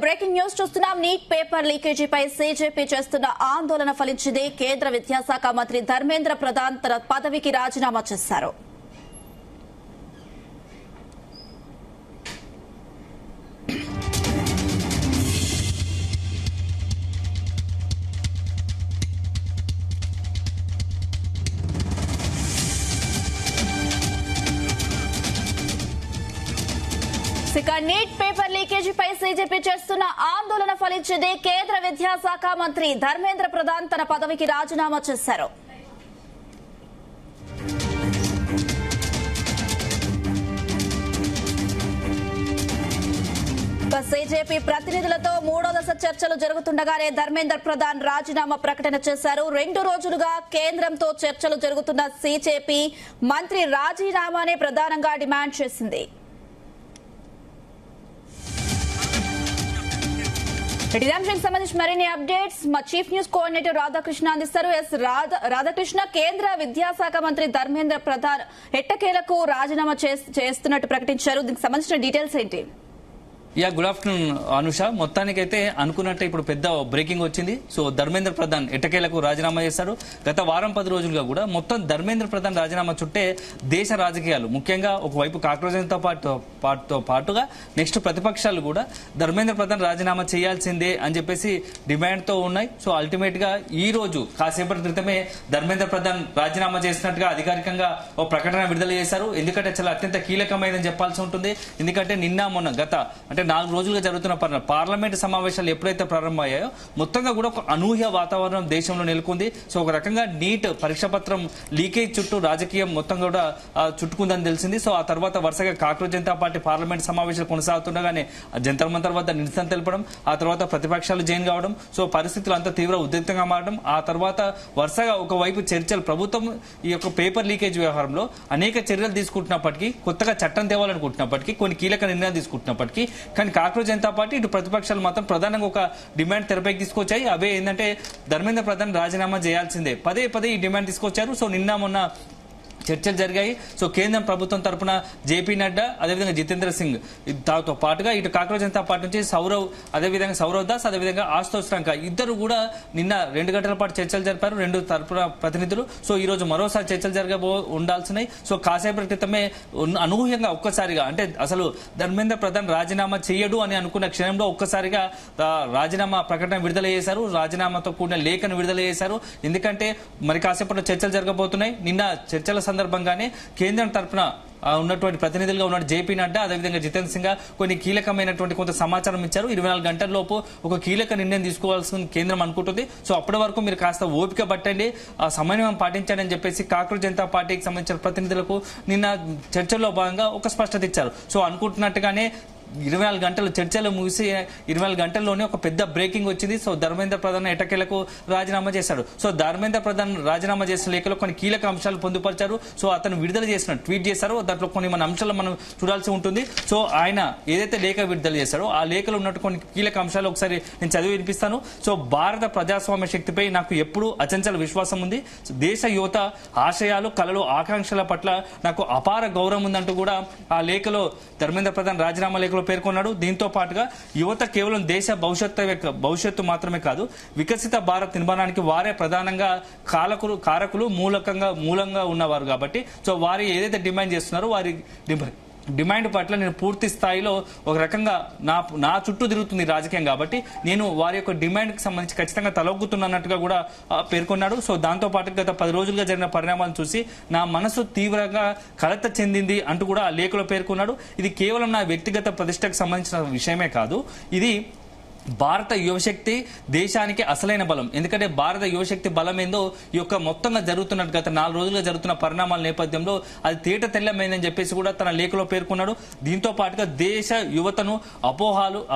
Breaking news చూస్తున్నాం. Neat paper లీకేజీపై CJP చేస్తున్న ఆందోళన ఫలించింది. కేంద్ర విద్యాశాఖ మంత్రి ధర్మేంద్ర ప్రధాన్ తన పదవికి రాజీనామా చేశారు. నీట్ పేపర్ లీకేజీపై సీజేపీ చేస్తున్న ఆందోళన ఫలించింది. కేంద్ర విద్యాశాఖ మంత్రి ధర్మేంద్ర ప్రధాన్ తన పదవికి రాజీనామా చేశారు. సీజేపీ ప్రతినిధులతో మూడో దశ చర్చలు జరుగుతుండగానే ధర్మేంద్ర ప్రధాన్ రాజీనామా ప్రకటన చేశారు. 2 రోజులుగా కేంద్రంతో చర్చలు జరుగుతున్న సీజేపీ మంత్రి రాజీనామానే ప్రధానంగా డిమాండ్ చేసింది. ఇదే అంశానికి సంబంధించి మరిన్ని అప్డేట్స్ మా చీఫ్ న్యూస్ కోఆర్డినేటర్ రాధాకృష్ణ అందిస్తారు. రాధాకృష్ణ, కేంద్ర విద్యాశాఖ మంత్రి ధర్మేంద్ర ప్రధాన్ ఎట్టకేలకు రాజీనామా చేస్తున్నట్టు ప్రకటించారు. దీనికి సంబంధించిన డీటెయిల్స్ ఏంటి? Good afternoon Anusha. మొత్తానికైతే అనుకున్నట్టే ఇప్పుడు పెద్ద బ్రేకింగ్ వచ్చింది. సో ధర్మేంద్ర ప్రధాన్ ఎట్టకేలకు రాజీనామా చేశారు. గత వారం 10 రోజులుగా కూడా మొత్తం ధర్మేంద్ర ప్రధాన్ రాజీనామా చుట్టే దేశ రాజకీయాలు, ముఖ్యంగా ఒకవైపు కాంగ్రెస్ పాటుగా నెక్స్ట్ ప్రతిపక్షాలు కూడా ధర్మేంద్ర ప్రధాన్ రాజీనామా చేయాల్సిందే అని చెప్పేసి డిమాండ్ తో ఉన్నాయి. సో అల్టిమేట్ గా ఈ రోజు కాసేపటి క్రితమే ధర్మేంద్ర ప్రధాన్ రాజీనామా చేసినట్టుగా అధికారికంగా ఒక ప్రకటన విడుదల చేశారు. ఎందుకంటే చాలా అత్యంత కీలకమైనదని చెప్పాల్సి ఉంటుంది. ఎందుకంటే నిన్న మొన్న అంటే 4 రోజులుగా జరుగుతున్న పార్లమెంటు సమావేశాలు ఎప్పుడైతే ప్రారంభమయ్యాయో మొత్తంగా కూడా ఒక అనూహ్య వాతావరణం దేశంలో నెలకొంది. సో ఒక రకంగా నీట్ పరీక్ష పత్రం లీకేజ్ చుట్టూ రాజకీయం మొత్తం కూడా చుట్టుకుందని తెలిసింది. సో ఆ తర్వాత వరుసగా కాంగ్రెస్ జనతా పార్టీ పార్లమెంట్ సమావేశాలు కొనసాగుతుండగానే జంతర్ మంతర్ వద్ద నిరసన తెలపడం, ఆ తర్వాత ప్రతిపక్షాలు జైన్ కావడం, సో పరిస్థితులు అంతా తీవ్ర ఉద్రిక్తంగా మారడం, ఆ తర్వాత వరుసగా ఒకవైపు చర్చలు, ప్రభుత్వం ఈ యొక్క పేపర్ లీకేజ్ వ్యవహారంలో అనేక చర్యలు తీసుకుంటున్నప్పటికీ, కొత్తగా చట్టం తేవాలనుకుంటున్నప్పటికీ, కొన్ని కీలక నిర్ణయాలు తీసుకుంటున్నప్పటికీ, కానీ కాంగ్రెస్ జనతా పార్టీ ఇటు ప్రతిపక్షాలు మాత్రం ప్రధానంగా ఒక డిమాండ్ తెరపైకి తీసుకొచ్చాయి. అవే ఏంటంటే ధర్మేంద్ర ప్రధాన్ రాజీనామా చేయాల్సిందే పదే ఈ డిమాండ్ తీసుకొచ్చారు. సో నిన్న మొన్న చర్చలు జరిగాయి. సో కేంద్ర ప్రభుత్వం తరఫున జేపీ నడ్డా, అదేవిధంగా జితేంద్ర సింగ్, దాంతో పాటుగా ఇటు కాంగ్రెస్ జనతా పార్టీ నుంచి సౌరవ్ దాస్, అదేవిధంగా ఆశుతోష్ రంకా ఇద్దరు కూడా నిన్న 2 గంటల పాటు చర్చలు జరిపారు, 2 తరపున ప్రతినిధులు. సో ఈ రోజు మరోసారి చర్చలు ఉండాల్సినాయి. సో కాసేపటి క్రితమే అనూహ్యంగా ఒక్కసారిగా, అంటే అసలు ధర్మేంద్ర ప్రధాన్ రాజీనామా చేయడు అని అనుకున్న క్షణంలో ఒక్కసారిగా రాజీనామా ప్రకటన విడుదల చేశారు. రాజీనామాతో కూడిన లేఖను విడుదల చేశారు. ఎందుకంటే మరి కాసేపట్లో చర్చలు జరగబోతున్నాయి. నిన్న చర్చల సందర్భంగానే కేంద్రం తరఫున ఉన్నటువంటి ప్రతినిధులుగా ఉన్న జేపీ నడ్డా, అదేవిధంగా జితేంద్ర సింగ్ కొన్ని కీలకమైనటువంటి కొంత సమాచారం ఇచ్చారు. 24 గంటల లోపు ఒక కీలక నిర్ణయం తీసుకోవాల్సిన కేంద్రం అనుకుంటుంది. సో అప్పటి వరకు మీరు కాస్త ఓపిక పట్టండి, ఆ సమన్వయం పాటించండి అని చెప్పేసి కాంగ్రెస్ జనతా పార్టీకి సంబంధించిన ప్రతినిధులకు నిన్న చర్చల్లో భాగంగా ఒక స్పష్టత ఇచ్చారు. సో అనుకుంటున్నట్టుగానే 24 గంటలు చర్చలు ముగిసి 24 గంటల్లోనే ఒక పెద్ద బ్రేకింగ్ వచ్చింది. సో ధర్మేంద్ర ప్రధాన్ ఎట్టకేలకు రాజీనామా చేశాడు. సో ధర్మేంద్ర ప్రధాన్ రాజీనామా చేసిన లేఖలో కొన్ని కీలక అంశాలు పొందుపరిచారు. సో అతను విడుదల చేసిన ట్వీట్ చేశారు. దాంట్లో కొన్ని మన అంశాలు మనం చూడాల్సి ఉంటుంది. సో ఆయన ఏదైతే లేఖ విడుదల చేశారో ఆ లేఖలో ఉన్నట్టు కొన్ని కీలక అంశాలు ఒకసారి నేను చదివి వినిపిస్తాను. సో భారత ప్రజాస్వామ్య శక్తిపై నాకు ఎప్పుడూ అచంచల విశ్వాసం ఉంది. దేశ యువత ఆశయాలు, కళలు, ఆకాంక్షల పట్ల నాకు అపార గౌరవం ఉందంటూ కూడా ఆ లేఖలో ధర్మేంద్ర ప్రధాన్ రాజీనామా లేఖలో పేర్కొన్నాడు. దీంతో పాటుగా యువత కేవలం దేశ భవిష్యత్తు మాత్రమే కాదు, వికసిత భారత్ నిర్మాణానికి వారే ప్రధానంగా కారకులు మూలంగా ఉన్నవారు కాబట్టి, సో వారు ఏదైతే డిమాండ్ చేస్తున్నారో వారి డిమాండ్ పట్ల నేను పూర్తి స్థాయిలో ఒక రకంగా నా చుట్టూ తిరుగుతుంది రాజకీయం కాబట్టి నేను వారి యొక్క డిమాండ్కి సంబంధించి ఖచ్చితంగా తలొగ్గుతున్నట్టుగా కూడా పేర్కొన్నాడు. సో దాంతో పాటు గత 10 రోజులుగా జరిగిన పరిణామాలను చూసి నా మనసు తీవ్రంగా కలత చెందింది అంటూ కూడా ఆ లేఖలో పేర్కొన్నాడు. ఇది కేవలం నా వ్యక్తిగత ప్రతిష్టకు సంబంధించిన విషయమే కాదు, ఇది భారత యువశక్తి దేశానికి అసలైన బలం. ఎందుకంటే భారత యువశక్తి బలం ఏందో ఈ యొక్క మొత్తంగా జరుగుతున్నట్టు గత 4 రోజులుగా జరుగుతున్న పరిణామాల నేపథ్యంలో అది తేట తెల్లమైందని చెప్పేసి కూడా తన లేఖలో పేర్కొన్నాడు. దీంతో పాటుగా దేశ యువతను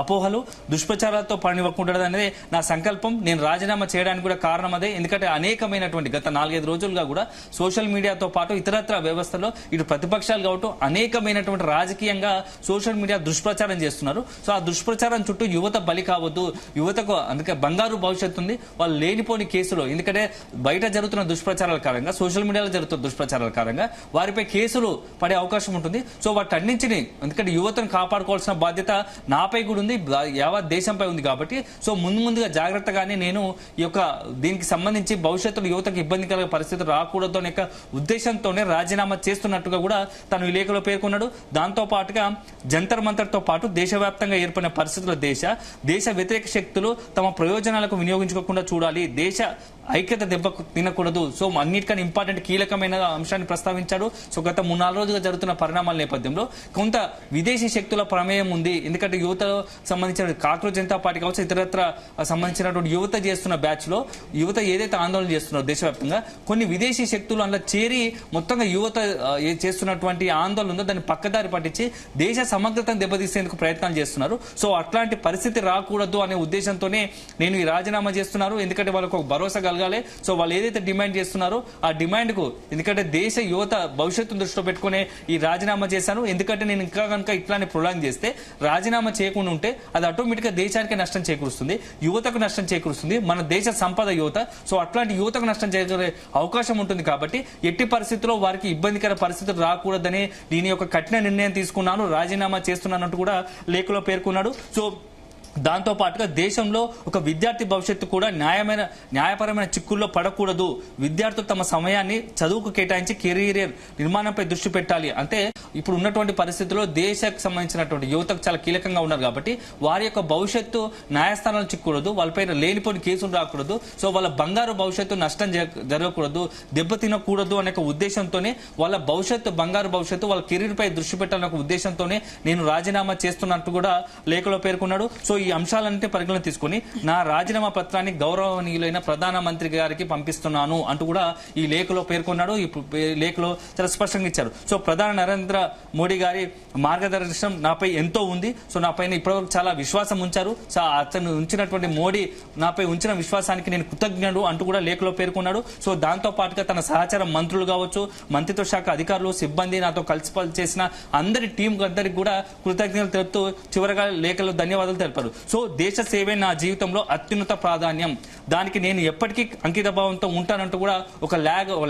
అపోహలు దుష్ప్రచారాలతో పనివ్వకూడదు అనేది నా సంకల్పం. నేను రాజీనామా చేయడానికి కూడా కారణం అదే. ఎందుకంటే అనేకమైనటువంటి గత 4-5 రోజులుగా కూడా సోషల్ మీడియాతో పాటు ఇతరత్ర వ్యవస్థలో ఇటు ప్రతిపక్షాలు కావటం అనేకమైనటువంటి రాజకీయంగా సోషల్ మీడియా దుష్ప్రచారం చేస్తున్నారు. సో ఆ దుష్ప్రచారం చుట్టూ యువత బలి కావద్దు, యువతకు అందుకే బంగారు భవిష్యత్తు ఉంది, వాళ్ళు లేనిపోని కేసులు, ఎందుకంటే బయట జరుగుతున్న దుష్ప్రచారాల కారణంగా, సోషల్ మీడియాలో జరుగుతున్న దుష్ప్రచారాల కారణంగా వారిపై కేసులు పడే అవకాశం ఉంటుంది. సో వాటన్నింటినీ, ఎందుకంటే యువతను కాపాడుకోవాల్సిన బాధ్యత నాపై కూడా ఉంది, యావత్ దేశంపై ఉంది. కాబట్టి సో ముందుగా జాగ్రత్తగానే నేను ఈ యొక్క దీనికి సంబంధించి భవిష్యత్తులో యువతకు ఇబ్బంది కలిగే పరిస్థితులు రాకూడదు అనే ఉద్దేశంతోనే రాజీనామా చేస్తున్నట్టుగా కూడా తను ఈ లేఖలో పేర్కొన్నాడు. దాంతో పాటుగా జంతర్ మంతర్తో పాటు దేశవ్యాప్తంగా ఏర్పడిన పరిస్థితుల్లో దేశ వ్యతిరేక శక్తులు తమ ప్రయోజనాలకు వినియోగించుకోకుండా చూడాలి, దేశ ఐక్యత దెబ్బ తినకూడదు. సో అన్నిటికన్నా ఇంపార్టెంట్ కీలకమైన అంశాన్ని ప్రస్తావించాడు. సో గత 3-4 రోజులుగా జరుగుతున్న పరిణామాల నేపథ్యంలో కొంత విదేశీ శక్తుల ప్రమేయం ఉంది. ఎందుకంటే యువతలో సంబంధించిన కాంగ్రెస్ జనతా పార్టీ కావచ్చు, ఇతరత్ర సంబంధించినటువంటి యువత చేస్తున్న బ్యాచ్ లో యువత ఏదైతే ఆందోళన చేస్తున్నారో దేశవ్యాప్తంగా కొన్ని విదేశీ శక్తులు అందులో చేరి మొత్తంగా యువత చేస్తున్నటువంటి ఆందోళన ఉందో దాన్ని పక్కదారి పట్టించి దేశ సమగ్రతను దెబ్బతీసేందుకు ప్రయత్నాలు చేస్తున్నారు. సో అట్లాంటి పరిస్థితి రాకూడదు అనే ఉద్దేశంతోనే నేను ఈ రాజీనామా చేస్తున్నారు. ఎందుకంటే వాళ్ళకు ఒక భరోసా కలగాలి. సో వాళ్ళు ఏదైతే డిమాండ్ చేస్తున్నారో ఆ డిమాండ్ కు, ఎందుకంటే దేశ యువత భవిష్యత్తును దృష్టిలో పెట్టుకునే ఈ రాజీనామా చేశాను. ఎందుకంటే నేను ఇంకా కనుక ఇట్లానే ప్రొలాంగ్ చేస్తే, రాజీనామా చేయకుండా ఉంటే అది ఆటోమేటిక్ గా దేశానికి నష్టం చేకూరుస్తుంది, యువతకు నష్టం చేకూరుస్తుంది, మన దేశ సంపద యువత. సో అట్లాంటి యువతకు నష్టం చేకూరే అవకాశం ఉంటుంది. కాబట్టి ఎట్టి పరిస్థితుల్లో వారికి ఇబ్బందికర పరిస్థితులు రాకూడదని దీని యొక్క కఠిన నిర్ణయం తీసుకున్నాను, రాజీనామా చేస్తున్నానంటూ కూడా లేఖలో పేర్కొన్నాడు. సో దాంతో పాటుగా దేశంలో ఒక విద్యార్థి భవిష్యత్తు కూడా న్యాయపరమైన చిక్కుల్లో పడకూడదు, విద్యార్థులు తమ సమయాన్ని చదువుకు కేటాయించి కెరీర్ నిర్మాణంపై దృష్టి పెట్టాలి. అంటే ఇప్పుడు ఉన్నటువంటి పరిస్థితుల్లో దేశానికి సంబంధించినటువంటి యువతకు చాలా కీలకంగా ఉన్నారు కాబట్టి వారి యొక్క భవిష్యత్తు న్యాయస్థానాలు చిక్కకూడదు, వాళ్ళపైన లేనిపోని కేసులు రాకూడదు, సో వాళ్ళ బంగారు భవిష్యత్తు నష్టం జరగకూడదు, దెబ్బతినకూడదు అనే ఉద్దేశంతోనే వాళ్ళ భవిష్యత్తు, బంగారు భవిష్యత్తు, వాళ్ళ కెరీర్ పై దృష్టి పెట్టాలనే ఉద్దేశంతోనే నేను రాజీనామా చేస్తున్నట్టు కూడా లేఖలో పేర్కొన్నాడు. సో ఈ అంశాలన్నింటి పరిగణన తీసుకుని నా రాజీనామా పత్రాన్ని గౌరవనీయులైన ప్రధానమంత్రి గారికి పంపిస్తున్నాను అంటూ కూడా ఈ లేఖలో పేర్కొన్నాడు. ఈ లేఖలో చాలా స్పష్టంగా ఇచ్చారు. సో ప్రధాని నరేంద్ర మోడీ గారి మార్గదర్శనం నాపై ఎంతో ఉంది. సో నాపైన ఇప్పటివరకు చాలా విశ్వాసం ఉంచారు. సో అతను ఉంచినటువంటి మోడీ నాపై ఉంచిన విశ్వాసానికి నేను కృతజ్ఞుడు అంటూ కూడా లేఖలో పేర్కొన్నాడు. సో దాంతో పాటుగా తన సహచార మంత్రులు కావచ్చు, మంత్రిత్వ శాఖ అధికారులు, సిబ్బంది, నాతో కలిసి పనిచేసిన అందరి టీం అందరికి కూడా కృతజ్ఞతలు తెలుపుతూ చివరగా లేఖలో ధన్యవాదాలు తెలిపారు. సో దేశ సేవే నా జీవితంలో అత్యున్నత ప్రాధాన్యం, దానికి నేను ఎప్పటికీ అంకిత భావంతో ఉంటానంటూ కూడా ఒక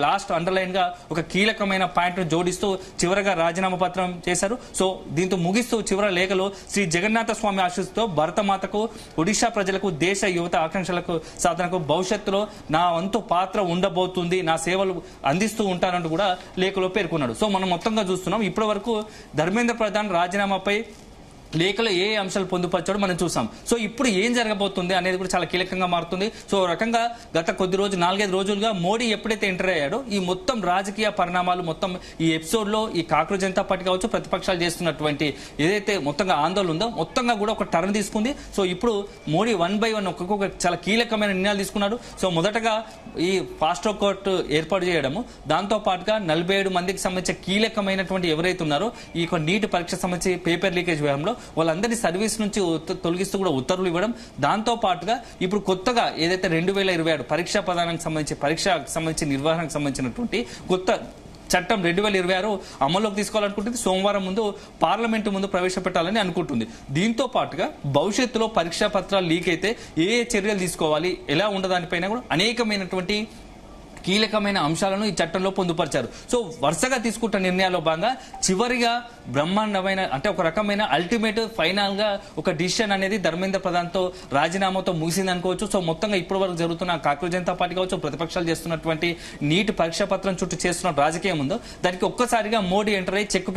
లాస్ట్ అండర్లైన్ గా ఒక కీలకమైన పాయింట్ ను జోడిస్తూ చివరగా రాజీనామా పత్రం చేశారు. సో దీంతో ముగిస్తూ చివరి లేఖలో శ్రీ జగన్నాథ స్వామి ఆశీస్సుతో భరతమాతకు, ఒడిశా ప్రజలకు, దేశ యువత ఆకాంక్షలకు సాధనకు భవిష్యత్తులో నా వంతు పాత్ర ఉండబోతుంది, నా సేవలు అందిస్తూ ఉంటానంటూ కూడా లేఖలో పేర్కొన్నాడు. సో మనం మొత్తంగా చూస్తున్నాం ఇప్పటి వరకు ధర్మేంద్ర ప్రధాన్ రాజీనామాపై లేఖలో ఏ అంశాలు పొందుపరచాడో మనం చూసాం. సో ఇప్పుడు ఏం జరగబోతుంది అనేది కూడా చాలా కీలకంగా మారుతుంది. సో రకంగా గత 4-5 రోజులుగా మోడీ ఎప్పుడైతే ఎంటర్ అయ్యాడో ఈ మొత్తం రాజకీయ పరిణామాలు మొత్తం ఈ ఎపిసోడ్ లో ఈ కాంగ్రెస్ జనతా పార్టీ కావచ్చు, ప్రతిపక్షాలు చేస్తున్నటువంటి ఏదైతే మొత్తంగా ఆందోళన ఉందో మొత్తంగా కూడా ఒక టర్న్ తీసుకుంది. సో ఇప్పుడు మోడీ 1 by 1 ఒక్కొక్క చాలా కీలకమైన నిర్ణయాలు తీసుకున్నాడు. సో మొదటగా ఈ ఫాస్ట్ ట్రాక్ కోర్టు ఏర్పాటు చేయడము, దాంతో పాటుగా 47 మందికి సంబంధించిన కీలకమైనటువంటి ఎవరైతే ఉన్నారో ఈ నీటి పరీక్ష సంబంధించి పేపర్ లీకేజ్ వ్యవహారంలో వాళ్ళందరినీ సర్వీస్ నుంచి తొలగిస్తూ కూడా ఉత్తర్వులు ఇవ్వడం, దాంతో పాటుగా ఇప్పుడు కొత్తగా ఏదైతే 2026 పరీక్షా ప్రధానానికి సంబంధించి పరీక్షకు సంబంధించి నిర్వహణకు సంబంధించినటువంటి కొత్త చట్టం 2026 అమల్లోకి తీసుకోవాలనుకుంటుంది. సోమవారం ముందు పార్లమెంటు ముందు ప్రవేశపెట్టాలని అనుకుంటుంది. దీంతో పాటుగా భవిష్యత్తులో పరీక్షా పత్రాలు లీక్ అయితే ఏ చర్యలు తీసుకోవాలి, ఎలా ఉండదానిపైన కూడా అనేకమైనటువంటి కీలకమైన అంశాలను ఈ చట్టంలో పొందుపరిచారు. సో వరుసగా తీసుకుంటున్న నిర్ణయాల్లో భాగంగా చివరిగా బ్రహ్మాండమైన అంటే ఒక రకమైన అల్టిమేట్ ఫైనల్ గా ఒక డిసిషన్ అనేది ధర్మేంద్ర ప్రధాన్ తో రాజీనామాతో ముగిసింది అనుకోవచ్చు. సో మొత్తంగా ఇప్పటి వరకు జరుగుతున్న కాంగ్రెస్ జనతా పార్టీ కావచ్చు, ప్రతిపక్షాలు చేస్తున్నటువంటి నీటి పరీక్షా పత్రం చుట్టూ చేస్తున్న రాజకీయం ఉందో దానికి ఒక్కసారిగా మోడీ ఎంటర్ అయ్యి చెక్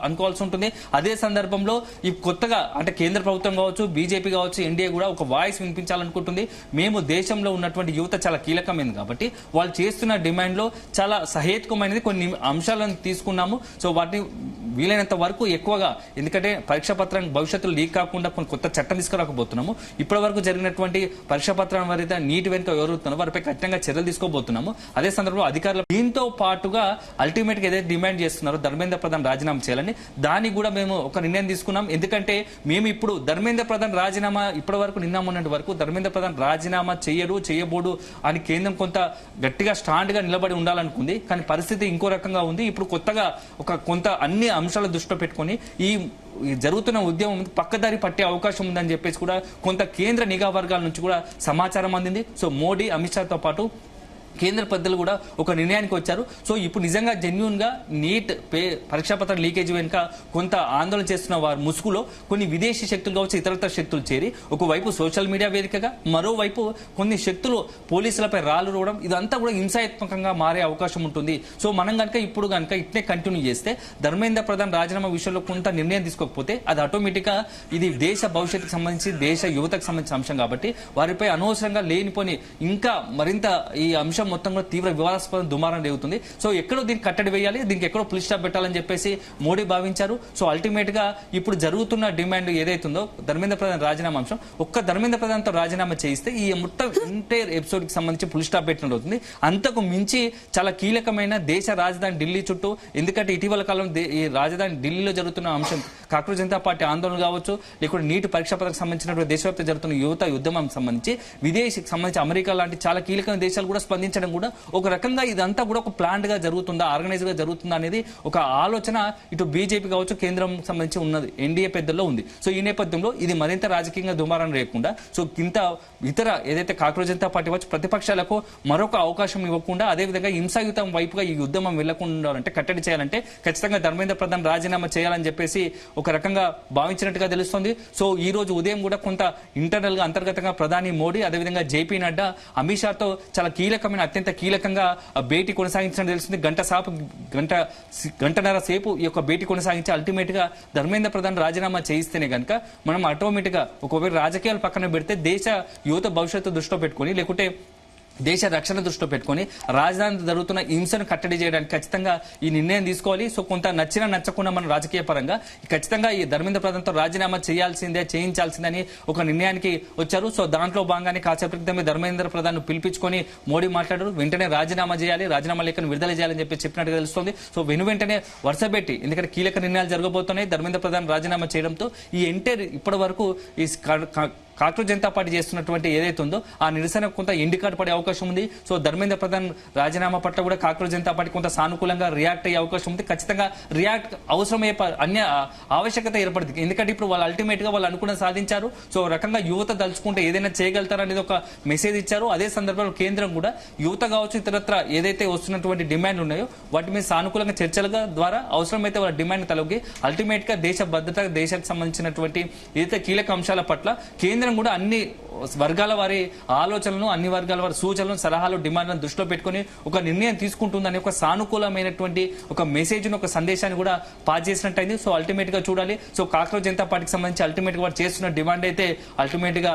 అనుకోవాల్సి ఉంటుంది. అదే సందర్భంలో ఈ కొత్తగా అంటే కేంద్ర ప్రభుత్వం కావచ్చు, బీజేపీ కావచ్చు, ఎన్డీఏ కూడా ఒక వాయిస్ వినిపించాలనుకుంటుంది. మేము దేశంలో ఉన్నటువంటి యువత చాలా కీలకమైనది కాబట్టి వాళ్ళు చేస్తున్న డిమాండ్ లో చాలా సహేతుకమైనది కొన్ని అంశాలను తీసుకున్నాము. సో వాటిని వీలైనంత వరకు ఎక్కువగా, ఎందుకంటే పరీక్షా పత్రం భవిష్యత్తులో లీక్ కాకుండా కొన్ని కొత్త చట్టం తీసుకురాకపోతున్నాము. ఇప్పటి వరకు జరిగినటువంటి పరీక్షా పత్రం వారైతే నీటి వెనుక ఎవరుతున్నారో వారిపై కఠినంగా చర్యలు తీసుకోబోతున్నాము. అదే సందర్భంలో అధికారులు దీంతో పాటుగా అల్టిమేట్ గా ఏదైతే డిమాండ్ చేస్తున్నారో ధర్మేంద్ర ప్రధాన్ రాజీనామా చేయాలని, దానికి కూడా మేము ఒక నిర్ణయం తీసుకున్నాం. ఎందుకంటే మేము ఇప్పుడు ధర్మేంద్ర ప్రధాన్ రాజీనామా ఇప్పటి వరకు నిన్న మొన్నటి వరకు ధర్మేంద్ర ప్రధాన్ రాజీనామా చేయబోడు అని కేంద్రం కొంత గట్టిగా స్టాండ్ గా నిలబడి ఉండాలనుకుంది. కానీ పరిస్థితి ఇంకో రకంగా ఉంది. ఇప్పుడు కొత్తగా కొంత అన్ని అంశాల దృష్టిలో పెట్టుకుని ఈ ఈ జరుగుతున్న ఉద్యమం పక్కదారి పట్టే అవకాశం ఉందని చెప్పేసి కూడా కొంత కేంద్ర నిఘా వర్గాల నుంచి కూడా సమాచారం అందింది. సో మోడీ, అమిత్ షాతో పాటు కేంద్ర పెద్దలు కూడా ఒక నిర్ణయానికి వచ్చారు. సో ఇప్పుడు నిజంగా జెన్యూన్ గా నీట్ పరీక్షా పత్రం లీకేజ్ వెనుక కొంత ఆందోళన చేస్తున్న వారి ముసుగులో కొన్ని విదేశీ శక్తులు కావచ్చు, ఇతరత్ర శక్తులు చేరి ఒకవైపు సోషల్ మీడియా వేదికగా, మరోవైపు కొన్ని శక్తులు పోలీసులపై రాళ్లు రోవడం, ఇదంతా కూడా హింసాత్మకంగా మారే అవకాశం ఉంటుంది. సో మనం కనుక ఇప్పుడు కనుక ఇట్నే కంటిన్యూ చేస్తే ధర్మేంద్ర ప్రధాన్ రాజీనామా విషయంలో కొంత నిర్ణయం తీసుకోకపోతే అది ఆటోమేటిక్ గా ఇది దేశ భవిష్యత్తుకు సంబంధించి, దేశ యువతకు సంబంధించిన అంశం కాబట్టి వారిపై అనవసరంగా లేనిపోని ఇంకా మరింత ఈ అంశం మొత్తంలో తీవ్ర వివాదాస్పదం దుమారం రేగుతుంది. సో ఎక్కడో దీనికి కట్టడి వేయాలి, దీనికి ఎక్కడో పులి స్టాప్ పెట్టాలని చెప్పేసి మోడీ భావించారు. సో అల్టిమేట్ గా ఇప్పుడు జరుగుతున్న డిమాండ్ ఏదైతుందో ధర్మేంద్ర ప్రధాన్ రాజీనామా అంశం, ఒక్క ధర్మేంద్ర ప్రధాన్ తో రాజీనామా చేయిస్తే ఈ మొత్తం ఎంటైర్ ఎపిసోడ్ కి సంబంధించి పులి స్టాప్ పెట్టినట్టు అవుతుంది. అంతకు మించి చాలా కీలకమైన దేశ రాజధాని ఢిల్లీ చుట్టూ, ఎందుకంటే ఇటీవల కాలం ఈ రాజధాని ఢిల్లీలో జరుగుతున్న అంశం కాంగ్రెస్ జనతా పార్టీ ఆందోళన కావచ్చు, లేకుంటే నీటి పరీక్షా పథకం సంబంధించినటువంటి దేశవ్యాప్తంగా జరుగుతున్న యువత ఉద్యమం సంబంధించి విదేశీకి సంబంధించి అమెరికా లాంటి చాలా కీలకమైన దేశాలు కూడా స్పందించడం కూడా ఒక రకంగా ఇదంతా కూడా ఒక ప్లాన్ గా జరుగుతుందా, ఆర్గనైజ్ గా జరుగుతుందా అనేది ఒక ఆలోచన ఇటు బీజేపీ కావచ్చు, కేంద్రం సంబంధించి ఉన్నది, ఎన్డీఏ పెద్దల్లో ఉంది. సో ఈ నేపథ్యంలో ఇది మరింత రాజకీయంగా దుమారం రేయకుండా, సో ఇంత ఇతర ఏదైతే కాంగ్రెస్ జనతా పార్టీ వచ్చి ప్రతిపక్షాలకు మరొక అవకాశం ఇవ్వకుండా, అదేవిధంగా హింసాయుతం వైపుగా ఈ ఉద్యమం వెళ్లకుండా అంటే కట్టడి చేయాలంటే ఖచ్చితంగా ధర్మేంద్ర ప్రధాన్ రాజీనామా చేయాలని చెప్పేసి ఒక రకంగా భావించినట్టుగా తెలుస్తోంది. సో ఈ రోజు ఉదయం కూడా కొంత ఇంటర్నల్ గా అంతర్గతంగా ప్రధాని మోడీ, అదేవిధంగా జేపీ నడ్డా అమిత్ షాతో చాలా కీలకమైన, అత్యంత కీలకంగా భేటీ కొనసాగించడం తెలిసింది. గంటన్నర సేపు ఈ యొక్క భేటీ కొనసాగించి అల్టిమేట్ గా ధర్మేంద్ర ప్రధాన్ రాజీనామా చేయిస్తేనే కనుక మనం ఆటోమేటిక్ గా ఒకవేళ రాజకీయాలు పక్కన పెడితే దేశ యువత భవిష్యత్తు దృష్టిలో పెట్టుకుని, లేకుంటే దేశ రక్షణ దృష్టిలో పెట్టుకుని రాజధాని జరుగుతున్న హింసను కట్టడి చేయడానికి ఖచ్చితంగా ఈ నిర్ణయం తీసుకోవాలి. సో కొంత నచ్చకుండా మన రాజకీయ పరంగా ఖచ్చితంగా ఈ ధర్మేంద్ర ప్రధాన్తో రాజీనామా చేయించాల్సిందే అని ఒక నిర్ణయానికి వచ్చారు. సో దాంట్లో భాగంగానే కాసేపటి క్రితమే ధర్మేంద్ర ప్రధాన్ పిలిపించుకొని మోడీ మాట్లాడారు. వెంటనే రాజీనామా చేయాలి, రాజీనామా లేఖను విడుదల చేయాలని చెప్పినట్టుగా తెలుస్తోంది. సో వెంటనే వరుస పెట్టి, ఎందుకంటే కీలక నిర్ణయాలు జరగబోతున్నాయి ధర్మేంద్ర ప్రధాన్ రాజీనామా చేయడంతో, ఈ ఎంటైర్ ఇప్పటి వరకు ఈ కాంగ్రెస్ జనతా పార్టీ చేస్తున్నటువంటి ఏదైతే ఉందో ఆ నిరసన కొంత ఎండికాటు పడే అవకాశం ఉంది. సో ధర్మేంద్ర ప్రధాన్ రాజీనామా పట్ల కూడా కాంగ్రెస్ జనతా పార్టీ కొంత సానుకూలంగా రియాక్ట్ అయ్యే అవకాశం ఉంది. ఖచ్చితంగా రియాక్ట్ అవసరమయ్యే ఆవశ్యకత ఏర్పడుతుంది. ఎందుకంటే ఇప్పుడు వాళ్ళు అల్టిమేట్ గా వాళ్ళు అనుకున్న సాధించారు. సో రకంగా యువత తలుచుకుంటే ఏదైనా చేయగలుగుతారు అనేది ఒక మెసేజ్ ఇచ్చారు. అదే సందర్భంలో కేంద్రం కూడా యువత కావచ్చు, ఇతరత్ర ఏదైతే వస్తున్నటువంటి డిమాండ్ ఉన్నాయో వాటి మీద సానుకూలంగా చర్చల ద్వారా అవసరమైతే వాళ్ళ డిమాండ్ తలొగ్గి అల్టిమేట్ గా దేశ భద్రత, దేశానికి సంబంధించినటువంటి ఏదైతే కీలక అంశాల పట్ల కేంద్రం కూడా అన్ని వర్గాల వారి ఆలోచనలను, అన్ని వర్గాల వారి సూచనలను, సలహాలు, డిమాండ్లను దృష్టిలో పెట్టుకుని ఒక నిర్ణయం తీసుకుంటుందని ఒక సానుకూలమైనటువంటి ఒక మెసేజ్, ఒక సందేశాన్ని కూడా పాస్ చేసినట్టయింది. సో అల్టిమేట్ గా చూడాలి. సో కాంగ్రెస్ జనతా పార్టీకి సంబంధించి అల్టిమేట్ గా వారు చేస్తున్న డిమాండ్ అయితే అల్టిమేట్ గా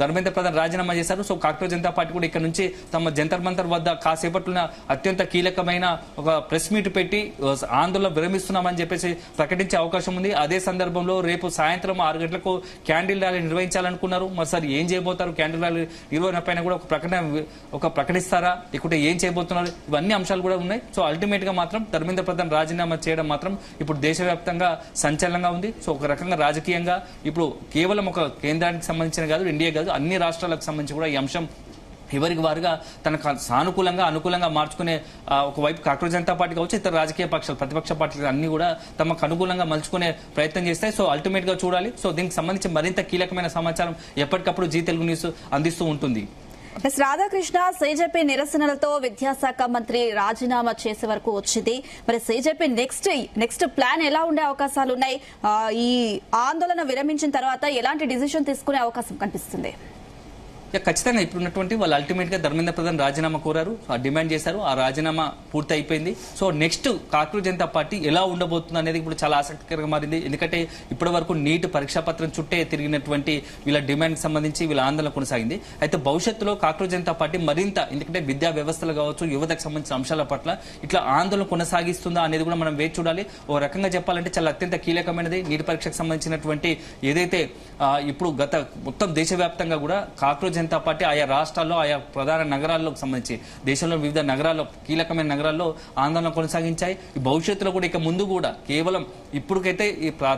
ధర్మేంద్ర ప్రధాన్ రాజీనామా చేశారు. సో కాంగ్రెస్ జనతా పార్టీ కూడా ఇక్కడ నుంచి తమ జంతర్ మంతర్ వద్ద కాసేపట్ల అత్యంత కీలకమైన ఒక ప్రెస్ మీట్ పెట్టి ఆందోళన విరమిస్తున్నామని చెప్పేసి ప్రకటించే అవకాశం ఉంది. అదే సందర్భంలో రేపు సాయంత్రం 6 గంటలకు క్యాండిల్ ర్యాలీ నిర్వహించాలనుకున్నారు. మరి సార్ ఏం చేయబోతారు, క్యాండిల్ ర్యాలీ నిర్వహణ పైన కూడా ఒక ప్రకటిస్తారా, లేకుంటే ఏం చేయబోతున్నారు, ఇవన్నీ అంశాలు కూడా ఉన్నాయి. సో అల్టిమేట్ గా మాత్రం ధర్మేంద్ర ప్రధాన్ రాజీనామా చేయడం మాత్రం ఇప్పుడు దేశవ్యాప్తంగా సంచలనంగా ఉంది. సో ఒక రకంగా రాజకీయంగా ఇప్పుడు కేవలం ఒక కేంద్రానికి సంబంధించిన కాదు, ఇండియా కాదు, అన్ని రాష్ట్రాలకు సంబంధించి కూడా ఈ అంశం ఎవరికి వారుగా తనకు సానుకూలంగా, అనుకూలంగా మార్చుకునే ఒకవైపు కాంగ్రెస్ జనతా పార్టీ కావచ్చు, ఇతర రాజకీయ పక్షాలు, ప్రతిపక్ష పార్టీలు అన్ని కూడా తమకు అనుకూలంగా మలుచుకునే ప్రయత్నం చేస్తాయి. సో అల్టిమేట్ గా చూడాలి. సో దీనికి సంబంధించి మరింత కీలకమైన సమాచారం ఎప్పటికప్పుడు జీ తెలుగు న్యూస్ అందిస్తూ ఉంటుంది. రాధాకృష్ణ, సిజెపి నిరసనలతో విద్యాశాఖ మంత్రి రాజీనామా చేసే వరకు వచ్చింది. మరి సిజెపి నెక్స్ట్ ప్లాన్ ఎలా ఉండే అవకాశాలు ఉన్నాయి? ఈ ఆందోళన విరమించిన తర్వాత ఎలాంటి డిసిషన్ తీసుకునే అవకాశం కనిపిస్తుంది? ఖచ్చితంగా ఇప్పుడున్నటువంటి వాళ్ళు అల్టిమేట్ గా ధర్మేంద్ర ప్రధాన్ రాజీనామా కోరారు, డిమాండ్ చేశారు. ఆ రాజీనామా పూర్తి అయిపోయింది. So next Congress Janata party ఎలా ఉండబోతుంది అనేది ఇప్పుడు చాలా ఆసక్తికరంగా మారింది. ఎందుకంటే ఇప్పటి వరకు నీట్ పరీక్షా పత్రం చుట్టే తిరిగినటువంటి వీళ్ళ డిమాండ్ సంబంధించి వీళ్ళ ఆందోళన కొనసాగింది. అయితే భవిష్యత్తులో కాంగ్రెస్ జనతా పార్టీ మరింత, ఎందుకంటే విద్యా వ్యవస్థలు కావచ్చు, యువతకు సంబంధించిన అంశాల పట్ల ఇట్లా ఆందోళన కొనసాగిస్తుందా అనేది కూడా మనం వేచి చూడాలి. ఓ రకంగా చెప్పాలంటే చాలా అత్యంత కీలకమైనది నీట్ పరీక్షకు సంబంధించినటువంటి ఏదైతే ఇప్పుడు గత మొత్తం దేశవ్యాప్తంగా కూడా కాంగ్రెస్ జనతా పార్టీ ఆయా రాష్ట్రాల్లో, ఆయా ప్రధాన నగరాల్లోకి సంబంధించి దేశంలో వివిధ నగరాల్లో, కీలకమైన నగరాల్లో ఆందోళన కొనసాగించాయి. భవిష్యత్తులో కూడా ఇక ముందు కూడా కేవలం ఇప్పటికైతే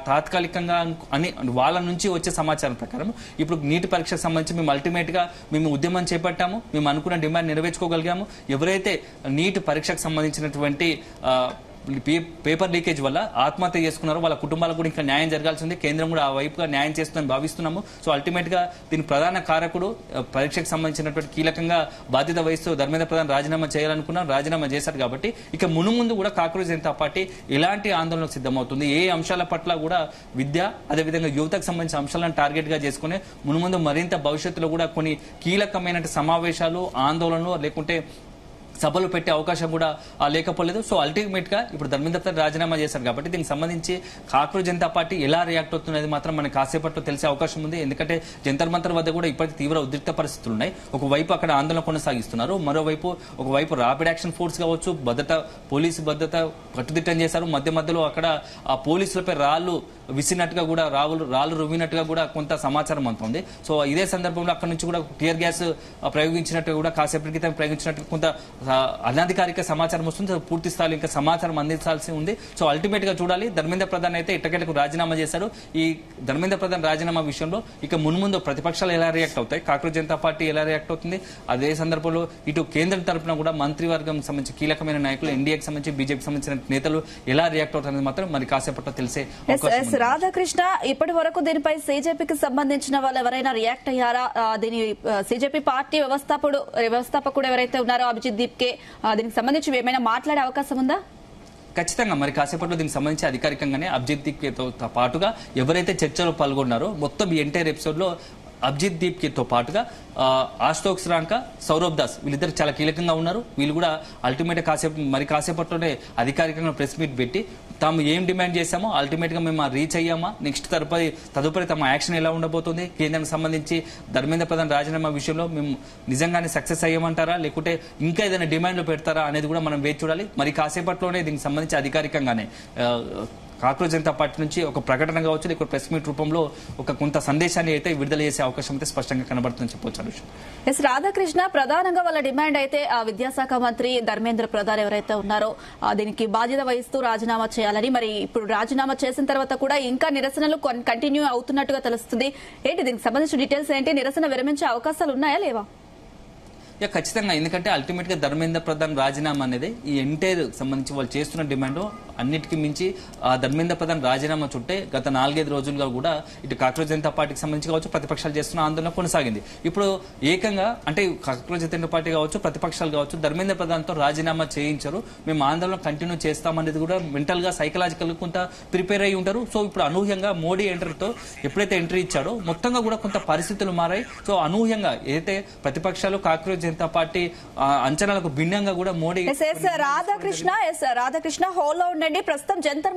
తాత్కాలికంగా అని వాళ్ళ నుంచి వచ్చే సమాచారం ప్రకారం ఇప్పుడు నీటి పరీక్షకు సంబంధించి మేము అల్టిమేట్ గా మేము ఉద్యమం చేపట్టాము, మేము అనుకున్న డిమాండ్ నెరవేర్చుకోగలిగాము. ఎవరైతే నీటి పరీక్షకు సంబంధించినటువంటి పేపర్ లీకేజ్ వల్ల ఆత్మహత్య చేసుకున్నారు. వాళ్ళ కుటుంబాలకు కూడా ఇంకా న్యాయం జరగాల్సింది. కేంద్రం కూడా ఆ వైపుగా న్యాయం చేస్తుందని భావిస్తున్నాము. సో అల్టిమేట్ గా దీని ప్రధాన కారకుడు పరీక్షకు సంబంధించినటువంటి కీలకంగా బాధ్యత వహిస్తూ ధర్మేంద్ర ప్రధాన్ రాజీనామా చేయాలనుకున్నారు. రాజీనామా చేశారు కాబట్టి ఇక మునుముందు కూడా కాంగ్రెస్ జనతా పార్టీ ఎలాంటి ఆందోళనకు సిద్ధమవుతుంది, ఏ అంశాల పట్ల కూడా విద్య అదేవిధంగా యువతకు సంబంధించిన అంశాలను టార్గెట్ గా చేసుకుని మునుముందు మరింత భవిష్యత్తులో కూడా కొన్ని కీలకమైన సమావేశాలు, ఆందోళనలు లేకుంటే సభలు పెట్టే అవకాశం కూడా లేకపోలేదు. సో అల్టిమేట్ గా ఇప్పుడు ధర్మేంద్ర ప్రధాన్ రాజీనామా చేశారు కాబట్టి దీనికి సంబంధించి కాంగ్రెస్ జనతా పార్టీ ఎలా రియాక్ట్ అవుతున్నది మాత్రం మనకి కాసేపట్లో తెలిసే అవకాశం ఉంది. ఎందుకంటే జంతర్ మంతర్ వద్ద కూడా ఇప్పటికీ తీవ్ర ఉద్రిక్త పరిస్థితులు ఉన్నాయి. ఒకవైపు అక్కడ ఆందోళన కొనసాగిస్తున్నారు, మరోవైపు ఒకవైపు ర్యాపిడ్ యాక్షన్ ఫోర్స్ కావచ్చు, పోలీసు భద్రత కట్టుదిట్టం చేశారు. మధ్యలో అక్కడ ఆ పోలీసులపై రాళ్లు విసినట్టుగా కూడా రాళ్లు రువ్వినట్టుగా కూడా కొంత సమాచారం అందుతుంది. సో ఇదే సందర్భంలో అక్కడ నుంచి కూడా టియర్ గ్యాస్ ప్రయోగించినట్టుగా కూడా కాసేపటి క్రితం ప్రయోగించినట్టు కొంత అనధికారిక సమాచారం వస్తుంది. పూర్తి స్థాయిలో ఇంకా సమాచారం అందించాల్సి ఉంది. సో అల్టిమేట్ గా చూడాలి. ధర్మేంద్ర ప్రధాన్ అయితే ఎట్టకేలకు రాజీనామా చేశారు. ఈ ధర్మేంద్ర ప్రధాన్ రాజీనామా విషయంలో ఇక మున్ముందు ప్రతిపక్షాలు ఎలా రియాక్ట్ అవుతాయి, కాంగ్రెస్ జనతా పార్టీ ఎలా రియాక్ట్ అవుతుంది, అదే సందర్భంలో ఇటు కేంద్రం తరఫున కూడా మంత్రివర్గం సంబంధించి కీలకమైన నాయకులు, ఎన్డీఏకి సంబంధించి బీజేపీకి సంబంధించిన నేతలు ఎలా రియాక్ట్ అవుతారనేది మాత్రం మరి కాసేపట్లో తెలిసే అవకాశం ఉంది. రాధాకృష్ణ, ఇప్పటి వరకు దీనిపై సీజేపీకి సంబంధించిన వాళ్ళు ఎవరైనా రియాక్ట్ అయ్యారా? దీని సీజేపీ పార్టీ వ్యవస్థాపకుడు ఎవరైతే ఉన్నారో అభిజిత్ దీప్ కే దీనికి సంబంధించి ఏమైనా మాట్లాడే అవకాశం ఉందా? ఖచ్చితంగా మరి కాసేపట్లో దీనికి సంబంధించి అధికారికంగానే అభిజిత్ దీప్ తో పాటుగా ఎవరైతే చర్చలో పాల్గొన్నారో మొత్తం ఈ ఎంటైర్ ఎపిసోడ్ లో అభిజిత్ దీప్ తో పాటుగా ఆశుతోష్ రాంకా, సౌరభ్ దాస్ వీళ్ళిద్దరు చాలా కీలకంగా ఉన్నారు. వీళ్ళు కూడా అల్టిమేట్ కాసేపట్లోనే అధికారికంగా ప్రెస్ మీట్ పెట్టి తాము ఏం డిమాండ్ చేశామో అల్టిమేట్ గా మేము రీచ్ అయ్యామా, నెక్స్ట్ తదుపరి తమ యాక్షన్ ఎలా ఉండబోతుంది, కేంద్రానికి సంబంధించి ధర్మేంద్ర ప్రధాన్ రాజీనామా విషయంలో మేము నిజంగానే సక్సెస్ అయ్యామంటారా లేకుంటే ఇంకా ఏదైనా డిమాండ్లు పెడతారా అనేది కూడా మనం వేచి చూడాలి. మరి కాసేపట్లోనే దీనికి సంబంధించి అధికారికంగానే కాంగ్రెస్ జనతా పార్టీ నుంచి ఒక ప్రకటన కావచ్చు, లేకపోతే ప్రెస్ మీట్ రూపంలో కొంత సందేశాన్ని అయితే విడుదల చేసే అవకాశం అయితే స్పష్టంగా కనబడుతుందని చెప్పొచ్చు. రాధాకృష్ణ, ప్రధానంగా వాళ్ళ డిమాండ్ అయితే ఆ విద్యాశాఖ మంత్రి ధర్మేంద్ర ప్రధాన్ ఎవరైతే ఉన్నారో దీనికి బాధ్యత వహిస్తూ రాజీనామా చేయాలని. మరి ఇప్పుడు రాజీనామా చేసిన తర్వాత కూడా ఇంకా నిరసనలు కంటిన్యూ అవుతున్నట్టుగా తెలుస్తుంది. ఏంటి దీనికి సంబంధించిన డీటెయిల్స్ ఏంటి? నిరసన విరమించే అవకాశాలు ఉన్నాయా లేవా? ఖచ్చితంగా, ఎందుకంటే అల్టిమేట్ గా ధర్మేంద్ర ప్రధాన్ రాజీనామా అనేది ఈ ఎంటైర్ సంబంధించి వాళ్ళు చేస్తున్న డిమాండ్ అన్నిటికీ మించి ఆ ధర్మేంద్ర ప్రధాన్ రాజీనామా చుట్టే గత 4-5 రోజులుగా కూడా ఇటు కాంగ్రెస్ జనతా పార్టీకి సంబంధించి కావచ్చు ప్రతిపక్షాలు చేస్తున్న ఆందోళన కొనసాగింది. ఇప్పుడు ఏకంగా అంటే కాంగ్రెస్ జనతా పార్టీ కావచ్చు ప్రతిపక్షాలు కావచ్చు ధర్మేంద్ర ప్రధాన్ తో రాజీనామా చేయించారు, మేము ఆందోళన కంటిన్యూ చేస్తామనేది కూడా మెంటల్ గా సైకలాజికల్ కొంత ప్రిపేర్ అయి ఉంటారు. సో ఇప్పుడు అనూహ్యంగా మోడీ ఎంట్రీతో ఎప్పుడైతే ఎంట్రీ ఇచ్చాడో మొత్తంగా కూడా కొంత పరిస్థితులు మారాయి. సో అనూహ్యంగా ఏదైతే ప్రతిపక్షాలు కాంగ్రెస్ జనతా పార్టీ అంచనాలకు భిన్నంగా కూడా మోడీ రాధాకృష్ణ హోల్లో ఉండండి. ప్రస్తుతం జంతర్